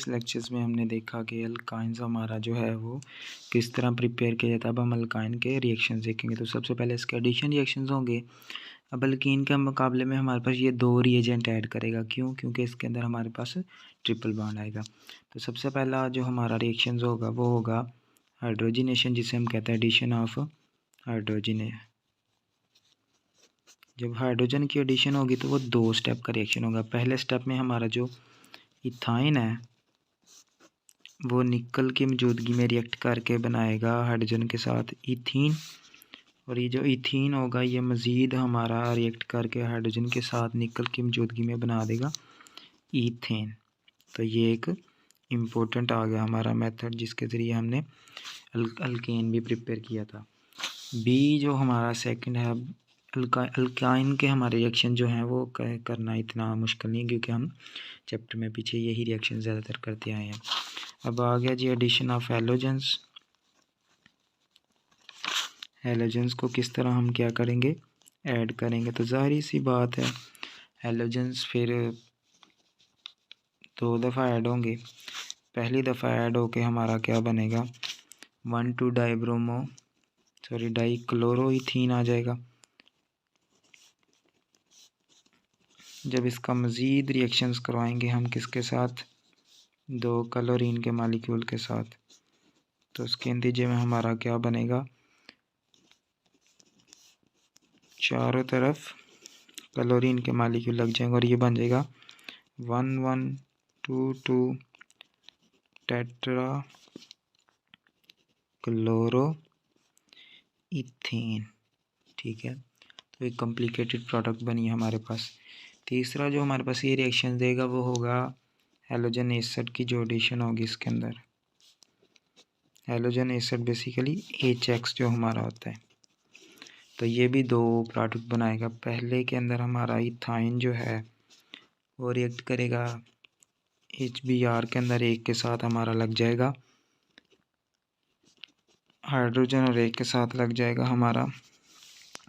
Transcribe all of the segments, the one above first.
Previous lectures में हमने देखा कि अल्काइंस हमारा जो है वो किस तरह प्रिपेयर किया जाता है। अब हम अल्काइन के रिएक्शंस देखेंगे। तो सबसे पहले इसके एडिशन रिएक्शंस होंगे। अब अल्कीन के मुकाबले में हमारे पास ये 2 रिएजेंट ऐड करेगा। क्यों? क्योंकि इसके अंदर हमारे पास ट्रिपल बॉन्ड आएगा। तो सबसे पहला जो हमारा रिएक्शंस होगा वो होगा हाइड्रोजिनेशन, जिसे हम कहते हैं एडिशन ऑफ हाइड्रोजन। जब हाइड्रोजन की एडिशन होगी तो वो 2 स्टेप का रिएक्शन होगा। पहले स्टेप में हमारा जो इथाइन है वो निकल की मौजूदगी में रिएक्ट करके बनाएगा हाइड्रोजन के साथ इथीन, और ये जो इथीन होगा ये मज़ीद हमारा रिएक्ट करके हाइड्रोजन के साथ निकल की मौजूदगी में बना देगा ईथेन। तो ये एक इम्पोर्टेंट आ गया हमारा मेथड जिसके ज़रिए हमने अल्केन भी प्रिपेयर किया था। बी जो हमारा सेकंड है, अल्काइन के हमारे रिएक्शन जो हैं वो करना इतना मुश्किल नहीं, क्योंकि हम चैप्टर में पीछे यही रिएक्शन ज़्यादातर करते आए हैं। अब आ गया जी एडिशन ऑफ हैलोजेंस। हैलोजेंस को किस तरह हम क्या करेंगे, ऐड करेंगे। तो ज़ाहिर सी बात है हैलोजेंस फिर 2 दफ़ा ऐड होंगे। पहली दफ़ा ऐड होके हमारा क्या बनेगा, 1,2 डाइक्लोरोइथीन आ जाएगा। जब इसका मज़ीद रिएक्शंस करवाएंगे हम किसके साथ, 2 क्लोरीन के मालिक्यूल के साथ, तो उसके नतीजे में हमारा क्या बनेगा, चारों तरफ क्लोरीन के मालिक्यूल लग जाएंगे और ये बन जाएगा 1,1,2,2 टेट्रा क्लोरो इथेन। ठीक है, तो एक कॉम्प्लिकेटेड प्रोडक्ट बनी है हमारे पास। तीसरा जो हमारे पास ये रिएक्शन देगा वो होगा हैलोजन एसिड की जो एडिशन होगी इसके अंदर। हैलोजन एसिड बेसिकली HX जो हमारा होता है, तो ये भी 2 प्रोडक्ट बनाएगा। पहले के अंदर हमारा इथाइन जो है वो रिएक्ट करेगा HBr के अंदर, एक के साथ हमारा लग जाएगा हाइड्रोजन और एक के साथ लग जाएगा हमारा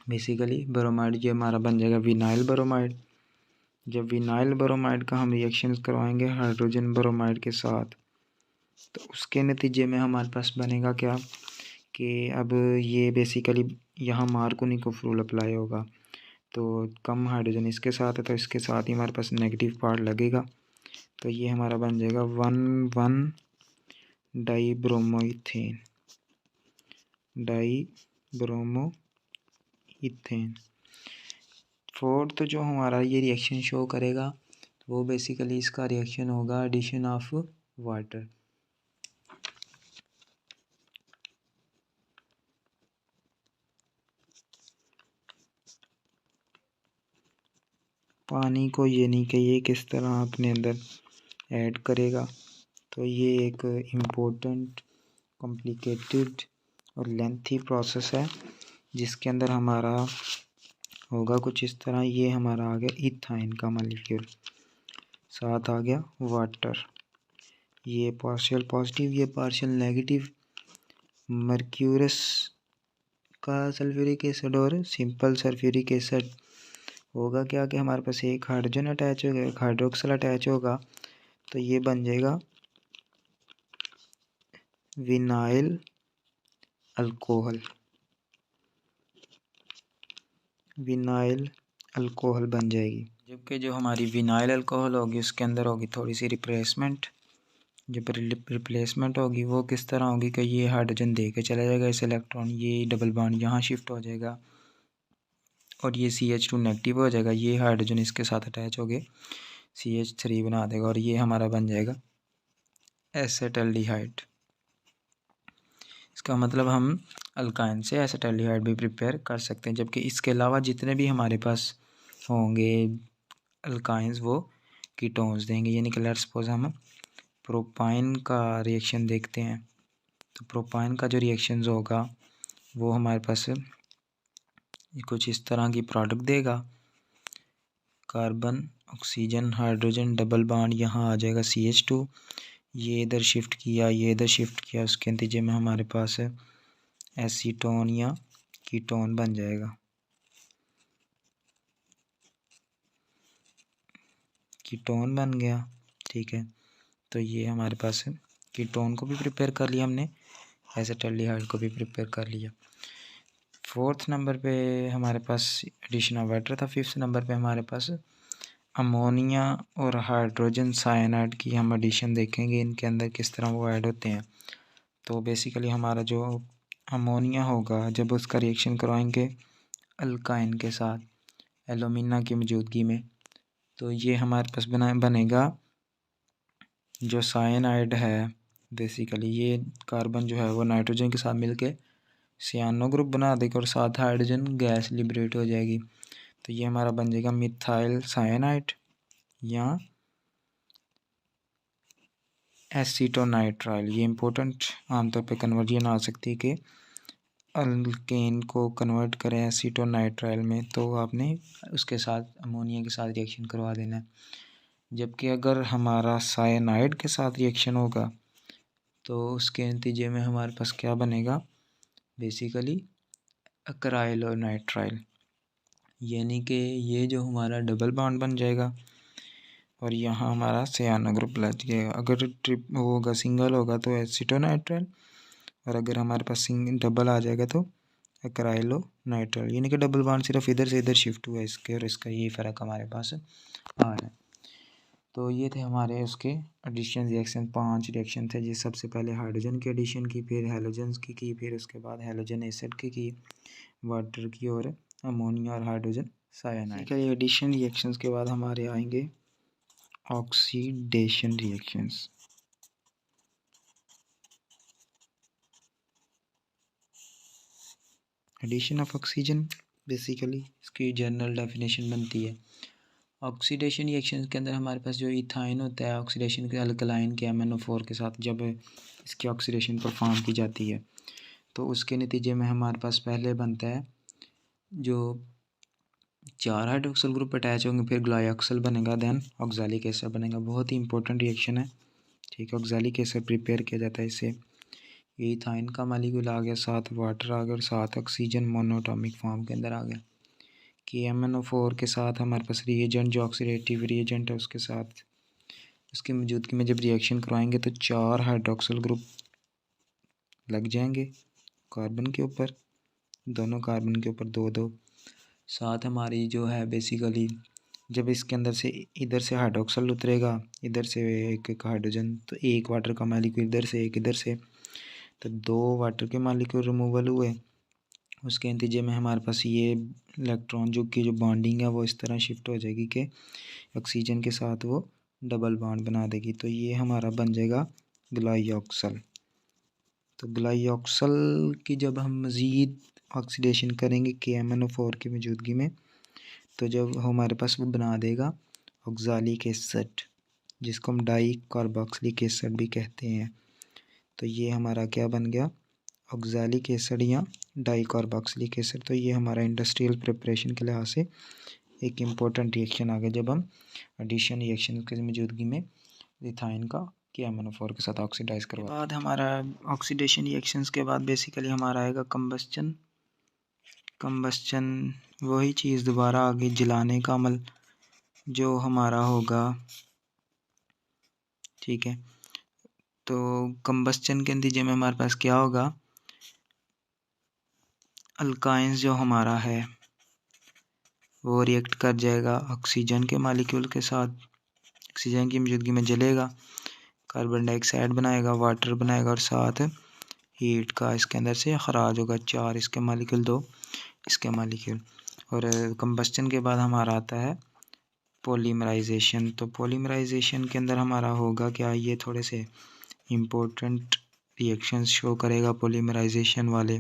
बेसिकली ब्रोमाइड। ये हमारा बन जाएगा विनाइल ब्रोमाइड। जब विनाइल ब्रोमाइड का हम रिएक्शंस करवाएंगे हाइड्रोजन ब्रोमाइड के साथ, तो उसके नतीजे में हमारे पास बनेगा क्या कि अब ये बेसिकली यहाँ मार्कोनिक रूल अप्लाई होगा। तो कम हाइड्रोजन इसके साथ है तो इसके साथ ही हमारे पास नेगेटिव पार्ट लगेगा। तो ये हमारा बन जाएगा 1,1 डाईब्रोमोइथेन। फोर्थ जो हमारा ये रिएक्शन शो करेगा वो बेसिकली इसका रिएक्शन होगा एडिशन ऑफ वाटर। पानी को ये नहीं कि ये किस तरह अपने अंदर ऐड करेगा। तो ये एक इम्पोर्टेंट कॉम्प्लिकेटेड और लेंथी प्रोसेस है जिसके अंदर हमारा होगा कुछ इस तरह। ये हमारा आ गया इथाइन का मॉलिक्यूल, साथ आ गया वाटर, ये पार्शियल पॉजिटिव ये पार्शियल नेगेटिव, मर्क्यूरस का सल्फ्यूरिक एसिड और सिंपल सल्फ्यूरिक एसिड। होगा क्या कि हमारे पास एक हाइड्रोजन अटैच होगा, एक हाइड्रोक्सल अटैच होगा, तो ये बन जाएगा विनाइल अल्कोहल। विनाइल अल्कोहल बन जाएगी। जबकि जो हमारी विनाइल अल्कोहल होगी उसके अंदर होगी थोड़ी सी रिप्लेसमेंट। जब रिप्लेसमेंट होगी वो किस तरह होगी कि ये हाइड्रोजन दे के चला जाएगा इस इलेक्ट्रॉन, ये डबल बॉन्ड यहाँ शिफ्ट हो जाएगा और ये CH2 नेगेटिव हो जाएगा। ये हाइड्रोजन इसके साथ अटैच हो गए CH3 बना देगा और ये हमारा बन जाएगा एसेटल्डिहाइड। इसका मतलब हम अल्काइन से एसेटल्डिहाइड भी प्रिपेयर कर सकते हैं। जबकि इसके अलावा जितने भी हमारे पास होंगे अल्काइंस वो कीटोन्स देंगे। यानी कि लेट्स सपोज हम प्रोपाइन का रिएक्शन देखते हैं, तो प्रोपाइन का जो रिएक्शन होगा वो हमारे पास कुछ इस तरह की प्रोडक्ट देगा। Carbon oxygen hydrogen double bond यहाँ आ जाएगा CH2, ये इधर शिफ्ट किया ये इधर शिफ्ट किया, उसके नतीजे में हमारे पास एसीटोन या कीटोन बन जाएगा। कीटोन बन गया। ठीक है, तो ये हमारे पास कीटोन को भी प्रिपेयर कर लिया हमने, एसिटाल्डिहाइड को भी प्रिपेयर कर लिया। 4th नंबर पे हमारे पास एडिशन ऑफ वाटर था। 5th नंबर पे हमारे पास अमोनिया और हाइड्रोजन साइनाइड की हम एडिशन देखेंगे, इनके अंदर किस तरह वो ऐड होते हैं। तो बेसिकली हमारा जो अमोनिया होगा, जब उसका रिएक्शन करवाएंगे अल्काइन के साथ एलुमिना की मौजूदगी में, तो ये हमारे पास बनेगा जो साइनाइड है। बेसिकली ये कार्बन जो है वो नाइट्रोजन के साथ मिलके सियानो ग्रुप बना देगा और साथ हाइड्रोजन गैस लिबरेट हो जाएगी। तो ये हमारा बन जाएगा मिथाइल साइनाइड या एसीटोनाइट्राइल। ये इंपॉर्टेंट आमतौर पे कन्वर्जन आ सकती है कि अल्केन को कन्वर्ट करें एसीटोनाइट्राइल में, तो आपने उसके साथ अमोनिया के साथ रिएक्शन करवा देना है। जबकि अगर हमारा साइनाइड के साथ रिएक्शन होगा तो उसके नतीजे में हमारे पास क्या बनेगा, बेसिकली अक्राइल और नाइट्राइल, यानी कि ये जो हमारा डबल बॉन्ड बन जाएगा और यहाँ हमारा सियानो ग्रुप लग जाएगा। अगर ट्रिप होगा सिंगल होगा तो एसीटोनाइट्राइल, और अगर हमारे पास डबल आ जाएगा तो अक्राइलो नाइट्राइल, यानी कि डबल बॉन्ड सिर्फ इधर से इधर शिफ्ट हुआ है इसके, और इसका ये फ़र्क हमारे पास आ रहा है। तो ये थे हमारे उसके एडिशन रिएक्शन, 5 रिएक्शन थे। जी सबसे पहले हाइड्रोजन की एडिशन की, फिर हैलोजन्स की, फिर उसके बाद हैलोजन एसिड की, वाटर की, और अमोनिया और हाइड्रोजन साइनाइड। ठीक है, ये एडिशन रिएक्शंस के बाद हमारे आएंगे oxidation reactions. Addition of oxygen, basically इसकी जनरल डेफिनेशन बनती है। ऑक्सीडेशन रिएक्शन के अंदर हमारे पास जो इथाइन होता है, ऑक्सीडेशन के अल्कलाइन के MnO4 के साथ जब इसकी ऑक्सीडेशन परफॉर्म की जाती है तो उसके नतीजे में हमारे पास पहले बनता है जो 4 हाइड्रोक्सिल ग्रुप अटैच होंगे, फिर ग्लाइऑक्सिल बनेगा, देन ऑक्सैलिक एसिड बनेगा। बहुत ही इंपॉर्टेंट रिएक्शन है, ठीक है। ऑक्सैलिक एसिड प्रिपेयर किया जाता है इससे। ये इथाइन का मालिक्यूल आ गया, साथ वाटर आ गया और साथ ऑक्सीजन मोनोटॉमिक फॉर्म के अंदर आ गया कि MnO4 के साथ हमारे पास रिएजेंट जो ऑक्सीडेटिव रिएजेंट है उसके साथ उसकी मौजूदगी में जब रिएक्शन करवाएंगे तो 4 हाइड्रोक्सिल ग्रुप लग जाएंगे कार्बन के ऊपर, दोनों कार्बन के ऊपर 2-2। साथ हमारी जो है बेसिकली जब इसके अंदर से इधर से हाइड्रोक्सिल उतरेगा, इधर से एक हाइड्रोजन, तो एक वाटर का मालिक्यूल इधर से एक इधर से, तो 2 वाटर के मालिक्यूल रिमूवल हुए। उसके नतीजे में हमारे पास ये इलेक्ट्रॉन जो की जो बॉन्डिंग है वो इस तरह शिफ्ट हो जाएगी कि ऑक्सीजन के साथ वो डबल बॉन्ड बना देगी। तो ये हमारा बन जाएगा ग्लाइऑक्सल। तो ग्लाइऑक्सल की जब हम मज़ीद ऑक्सीडेशन करेंगे KMnO4 की मौजूदगी में, तो जब हमारे पास वो बना देगा ऑक्सैलिक एसिड, जिसको हम डाई कार्बोक्सिलिक एसिड भी कहते हैं। तो ये हमारा क्या बन गया, ऑक्सैलिक एसिड या डाई कार्बोक्सिलिक एसिड। तो ये हमारा इंडस्ट्रियल प्रिपरेशन के लिहाज से एक इम्पोर्टेंट रिएक्शन आ गया जब हम एडिशन रिएक्शन की मौजूदगी में इथाइन का KMnO4 के साथ ऑक्सीडाइज करवा। बाद हमारा ऑक्सीडेशन रिएक्शंस के बाद बेसिकली हमारा आएगा कंबस्चन वही चीज़ दोबारा आगे जलाने का अमल जो हमारा होगा, ठीक है। तो कंबस्चन के नतीजे में हमारे पास क्या होगा, अल्काइंस जो हमारा है वो रिएक्ट कर जाएगा ऑक्सीजन के मालिक्यूल के साथ, ऑक्सीजन की मौजूदगी में जलेगा, कार्बन डाइऑक्साइड बनाएगा, वाटर बनाएगा और साथ हीट का इसके अंदर से खराज होगा। 4 इसके मालिक्यूल, 2 इसके मालिक्यूल। और कंबस्चन के बाद हमारा आता है पॉलीमराइजेशन। तो पॉलीमराइजेशन के अंदर हमारा होगा क्या, ये थोड़े से इम्पोर्टेंट रिएक्शंस शो करेगा पॉलीमराइजेशन वाले।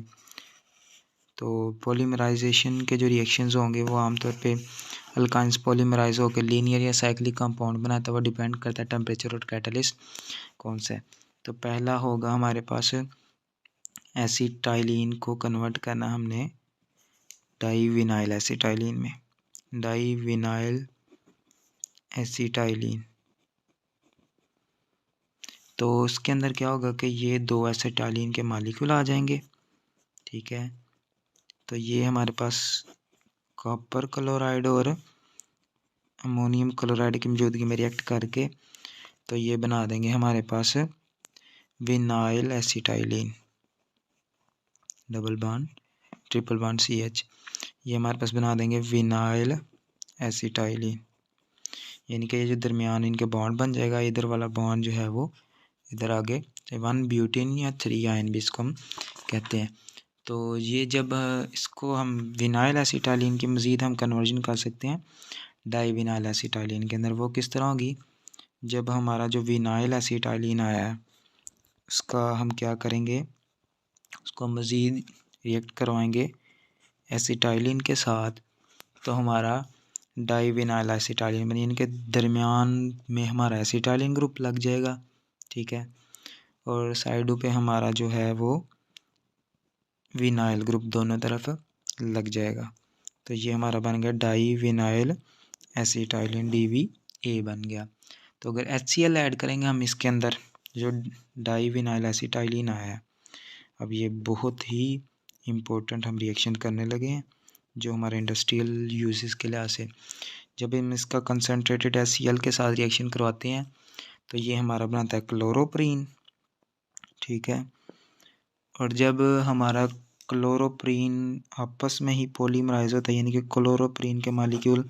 तो पॉलीमराइजेशन के जो रिएक्शंस होंगे वो आमतौर पे अल्काइंस पॉलीमराइज होकर लीनियर या साइक्लिक कंपाउंड बनाता है। वो डिपेंड करता है टेम्परेचर और कैटलिस्ट कौन सा है। तो पहला होगा हमारे पास एसिटाइलिन को कन्वर्ट करना हमने डाईविनाइल एसिटाइलिन में, डाईविनाइल एसिटाइलिन। तो उसके अंदर क्या होगा कि ये 2 एसिटाइलिन के मालिक्यूल आ जाएंगे, ठीक है। तो ये हमारे पास कॉपर क्लोराइड और अमोनियम क्लोराइड की मौजूदगी में रिएक्ट करके तो ये बना देंगे हमारे पास vinyl acetylene, double bond triple bond CH, ये हमारे पास बना देंगे विनाइल एसिटाइलिन। यानी कि ये जो दरमियान इनके बॉन्ड बन जाएगा, इधर वाला बॉन्ड जो है वो इधर आगे 1 ब्यूटेन या 3 आयन भी इसको हम कहते हैं। तो ये जब इसको हम विनाइल एसिटाइलिन की मज़ीद हम कन्वर्जन कर सकते हैं डाई विनाइल एसिटाइलिन के अंदर। वो किस तरह होगी, जब हमारा जो विनाइल एसिटाइलिन आया है उसका हम क्या करेंगे, उसको मज़ीद रिएक्ट करवाएंगे एसिटाइलिन के साथ, तो हमारा डाई विनाइल एसिटाइलिन बनी, यानी कि दरमियान में हमारा एसिटाइलिन ग्रुप लग जाएगा, ठीक है, और साइडों पे हमारा जो है वो विनाइल ग्रुप दोनों तरफ लग जाएगा। तो ये हमारा बन गया डाई विनाइल एसिटाइलिन DVA बन गया। तो अगर HCl ऐड करेंगे हम इसके अंदर, जो डाई विनाइल एसिटाइलिन आया है, अब ये बहुत ही इम्पोर्टेंट हम रिएक्शन करने लगे हैं जो हमारे इंडस्ट्रियल यूजेस के लिहाज से। जब हम इसका कंसनट्रेटेड HCl के साथ रिएक्शन करवाते हैं तो ये हमारा बनाता है क्लोरोप्रीन, ठीक है, और जब हमारा क्लोरोप्रीन आपस में ही पॉलीमराइज होता है, यानी कि क्लोरोप्रीन के मॉलिक्यूल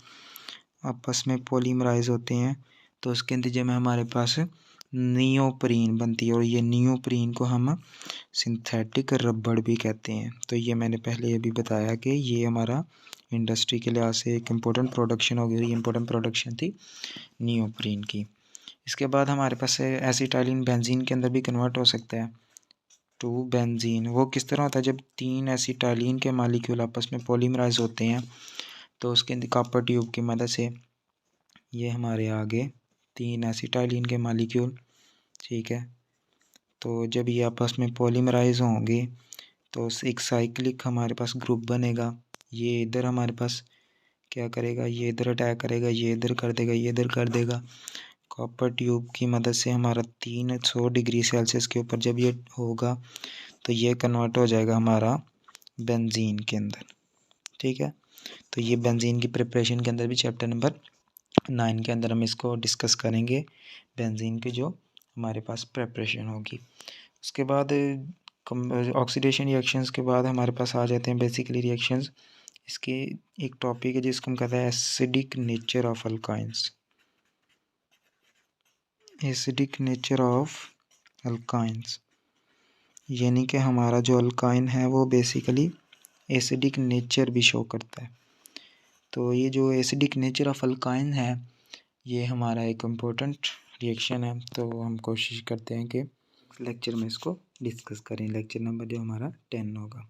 आपस में पॉलीमराइज होते हैं, तो उसके नतीजे में हमारे पास नियोप्रीन बनती है, और ये नियोप्रीन को हम सिंथेटिक रबड़ भी कहते हैं। तो ये मैंने पहले ये भी बताया कि ये हमारा इंडस्ट्री के लिहाज से एक इम्पोर्टेंट प्रोडक्शन हो गई, इम्पोर्टेंट प्रोडक्शन थी नियोप्रीन की। इसके बाद हमारे पास एसिटाइलिन बेंजीन के अंदर भी कन्वर्ट हो सकता है टू बेंजीन। वो किस तरह होता है, जब 3 एसिटाइलिन के मॉलिक्यूल आपस में पॉलीमराइज होते हैं तो उसके कॉपर ट्यूब की मदद से ये हमारे आगे 3 एसिटाइलिन के मॉलिक्यूल, ठीक है, तो जब ये आपस में पॉलीमराइज होंगे तो एक साइक्लिक हमारे पास ग्रुप बनेगा। ये इधर हमारे पास क्या करेगा, ये इधर अटैक करेगा, ये इधर कर देगा, ये इधर कर देगा। कॉपर ट्यूब की मदद से हमारा 300 डिग्री सेल्सियस के ऊपर जब ये होगा तो ये कन्वर्ट हो जाएगा हमारा बेंजीन के अंदर, ठीक है। तो ये बेंजीन की प्रिपरेशन के अंदर भी चैप्टर नंबर 9 के अंदर हम इसको डिस्कस करेंगे, बेंजीन की जो हमारे पास प्रिपरेशन होगी। उसके बाद ऑक्सीडेशन रिएक्शंस के बाद हमारे पास आ जाते हैं बेसिकली रिएक्शंस। इसके एक टॉपिक है जिसको हम कहते हैं acidic nature of alkynes, acidic nature of alkynes, यानी कि हमारा जो अल्काइन है वो बेसिकली एसिडिक नेचर भी शो करता है। तो ये जो एसिडिक नेचर ऑफ अल्काइन है ये हमारा एक इम्पोर्टेंट रिएक्शन है, तो हम कोशिश करते हैं कि लेक्चर में इसको डिस्कस करें। लेक्चर नंबर जो हमारा 10 होगा।